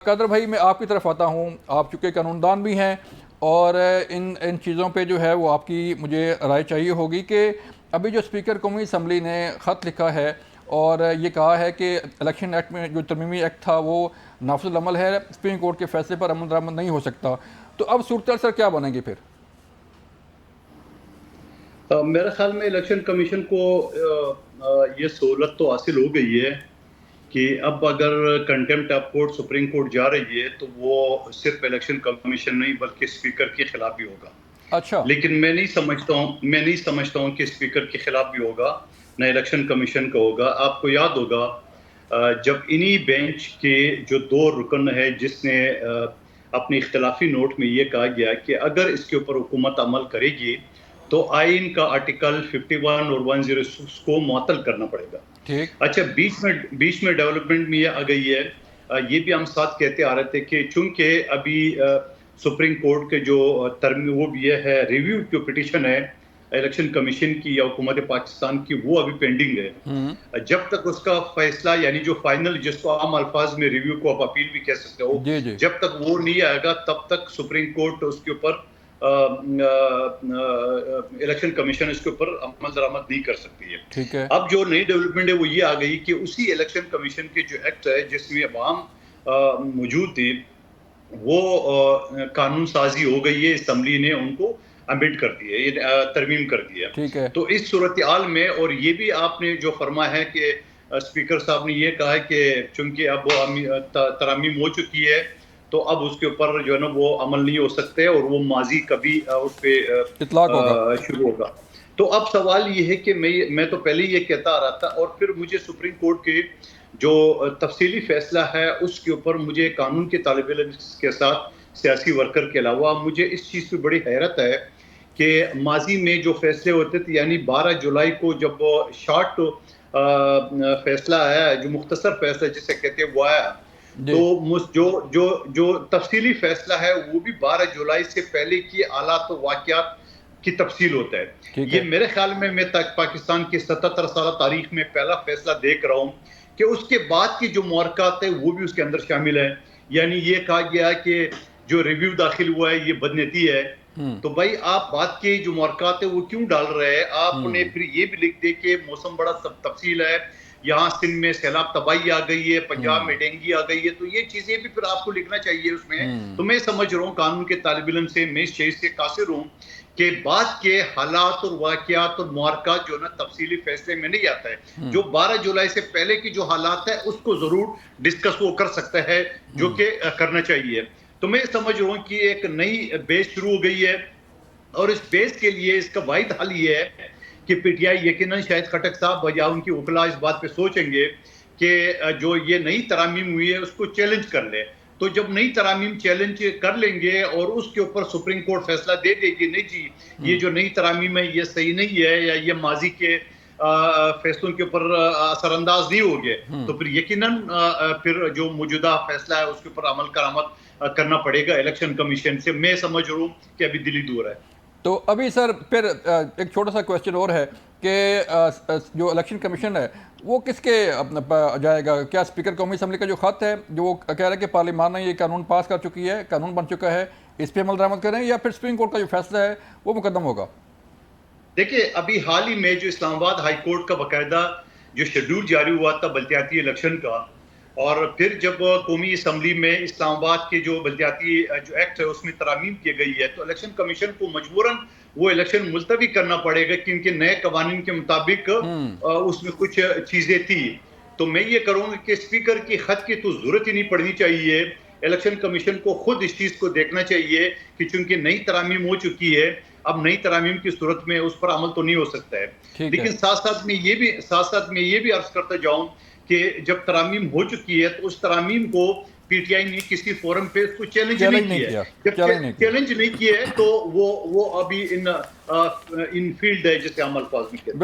قادر بھائی، میں آپ کی طرف آتا ہوں. آپ چونکہ قانون دان بھی ہیں اور ان چیزوں پہ جو ہے وہ آپ کی مجھے رائے چاہیے ہوگی کہ ابھی جو اسپیکر قومی اسمبلی نے خط لکھا ہے اور یہ کہا ہے کہ الیکشن ایکٹ میں جو ترمیمی ایکٹ تھا وہ نافذ العمل ہے، سپریم کورٹ کے فیصلے پر عمل درآمد نہیں ہو سکتا. تو اب صورتحال سر کیا بنے گی پھر؟ میرے خیال میں الیکشن کمیشن کو یہ سہولت تو حاصل ہو گئی ہے کہ اب اگر contempt of court supreme court جا رہی ہے تو وہ صرف الیکشن کمیشن نہیں بلکہ اسپیکر کے خلاف بھی ہوگا. اچھا، لیکن میں نہیں سمجھتا ہوں کہ اسپیکر کے خلاف بھی ہوگا نہ الیکشن کمیشن کا ہوگا. آپ کو یاد ہوگا جب انہی بینچ کے جو 2 رکن ہے جس نے اپنے اختلافی نوٹ میں یہ کہا گیا کہ اگر اس کے اوپر حکومت عمل کرے گی تو آئین کا آرٹیکل 51 اور 106 کو معطل کرنا پڑے گا. ٹھیک. اچھا، بیچ میں ڈیولپمنٹ میں یہ آ گئی ہے. یہ بھی ہم ساتھ کہتے آ رہے تھے کہ چونکہ ابھی سپریم کورٹ کے جو وہ بھی یہ ہے ریویو جو پٹیشن ہے الیکشن کمیشن کی یا حکومت پاکستان کی، وہ ابھی پینڈنگ ہے. جب تک اس کا فیصلہ یعنی جو فائنل، جس کو عام الفاظ میں ریویو کو آپ اپیل بھی کہہ سکتے ہو، جی جب تک وہ نہیں آئے گا تب تک سپریم کورٹ اس کے اوپر الیکشن کمیشن اس کے اوپر عمل درآمد نہیں کر سکتی ہے. ٹھیک ہے. اب جو نئی ڈیولپمنٹ ہے وہ یہ آ گئی کہ اسی الیکشن کمیشن کے جو ایکٹ ہے جس میں عوام موجود تھی، وہ قانون سازی ہو گئی ہے. اسمبلی نے ان کو امینڈ کر دی ہے، ترمیم کر دی ہے. ٹھیک ہے. تو اس صورتحال میں، اور یہ بھی آپ نے جو فرمایا ہے کہ اسپیکر صاحب نے یہ کہا ہے کہ چونکہ اب ترمیم ہو چکی ہے تو اب اس کے اوپر جو ہے نا وہ عمل نہیں ہو سکتے اور وہ ماضی کبھی اس پہ اطلاق ہوگا. شروع ہوگا. تو اب سوال یہ ہے کہ میں تو پہلے یہ کہتا آ رہا تھا، اور پھر مجھے سپریم کورٹ کے جو تفصیلی فیصلہ ہے اس کے اوپر مجھے قانون کے طالب علم کے ساتھ سیاسی ورکر کے علاوہ مجھے اس چیز پہ بڑی حیرت ہے کہ ماضی میں جو فیصلے ہوتے تھے، یعنی 12 جولائی کو جب شارٹ فیصلہ آیا، جو مختصر فیصلہ جسے کہتے ہیں وہ آیا، تو جو تفصیلی فیصلہ ہے وہ بھی 12 جولائی سے پہلے کی حالات و واقعات کی تفصیل ہوتا ہے. یہ میرے خیال میں پاکستان کی 77 سالہ تاریخ میں پہلا فیصلہ دیکھ رہا ہوں کہ اس کے بعد کی جو محرکات ہیں وہ بھی اس کے اندر شامل ہیں. یعنی یہ کہا گیا کہ جو ریویو داخل ہوا ہے یہ بدنیتی ہے. تو بھائی آپ بات کے جو محرکات ہیں وہ کیوں ڈال رہے ہیں؟ آپ نے پھر یہ بھی لکھ دے کہ موسم بڑا تفصیل ہے، یہاں سندھ میں سیلاب تباہی آ گئی ہے، پنجاب میں ڈینگی آ گئی ہے. تو یہ چیزیں بھی پھر آپ کو لکھنا چاہیے اس میں. تو میں سمجھ رہا ہوں قانون کے طالب علم سے میں اس چیز سے قاصر ہوں کہ بعد کے حالات اور واقعات اور محرکات جو نا تفصیلی فیصلے میں نہیں آتا ہے. جو 12 جولائی سے پہلے کی جو حالات ہے اس کو ضرور ڈسکس وہ کر سکتا ہے، جو کہ کرنا چاہیے. تو میں سمجھ رہا ہوں کہ ایک نئی بیس شروع ہو گئی ہے، اور اس بیس کے لیے اس کا واحد حل یہ ہے کہ پی ٹی آئی یقیناً شاید خٹک صاحب یا ان کی وکلاء اس بات پہ سوچیں گے کہ جو یہ نئی ترامیم ہوئی ہے اس کو چیلنج کر لے. تو جب نئی ترامیم چیلنج کر لیں گے اور اس کے اوپر سپریم کورٹ فیصلہ دے دے گی نہیں جی یہ جو نئی ترامیم ہے یہ صحیح نہیں ہے یا یہ ماضی کے فیصلوں کے اوپر اثر انداز نہیں ہوگے، تو پھر یقیناً پھر جو موجودہ فیصلہ ہے اس کے اوپر عمل درآمد کرنا پڑے گا الیکشن کمیشن سے. میں سمجھ رہا ہوں کہ ابھی دلی دور ہے. تو ابھی سر پھر ایک چھوٹا سا کویسچن اور ہے کہ جو الیکشن کمیشن ہے وہ کس کے جائے گا؟ کیا اسپیکر قومی اسمبلی کا جو خط ہے جو وہ کہہ رہا ہے کہ پارلیمان نے یہ قانون پاس کر چکی ہے، قانون بن چکا ہے، اس پہ عمل درآمد کریں، یا پھر سپریم کورٹ کا جو فیصلہ ہے وہ مقدم ہوگا؟ دیکھیں ابھی حال ہی میں جو اسلام آباد ہائی کورٹ کا باقاعدہ جو شیڈول جاری ہوا تھا بلدیاتی الیکشن کا، اور پھر جب قومی اسمبلی میں اسلام آباد کے جو بلدیاتی جو ایکٹ ہے اس میں ترامیم کی گئی ہے تو الیکشن کمیشن کو مجبوراً وہ الیکشن ملتوی کرنا پڑے گا کیونکہ نئے قوانین کے مطابق اس میں کچھ چیزیں تھی. تو میں یہ کروں گا کہ اسپیکر کی خط کی تو ضرورت ہی نہیں پڑنی چاہیے. الیکشن کمیشن کو خود اس چیز کو دیکھنا چاہیے کہ چونکہ نئی ترامیم ہو چکی ہے، اب نئی ترامیم کی صورت میں اس پر عمل تو نہیں ہو سکتا ہے. لیکن ساتھ ساتھ میں یہ بھی عرض کرتا جاؤں کہ جب ترامیم ہو چکی ہے تو اس ترامیم کو پی ٹی آئی نے کسی فورم پہ اس کو چیلنج نہیں کیا. جب چیلنج نہیں کیا ہے تو وہ ابھی ان فیلڈ ہے جسے عام الفاظ میں کہتے ہیں.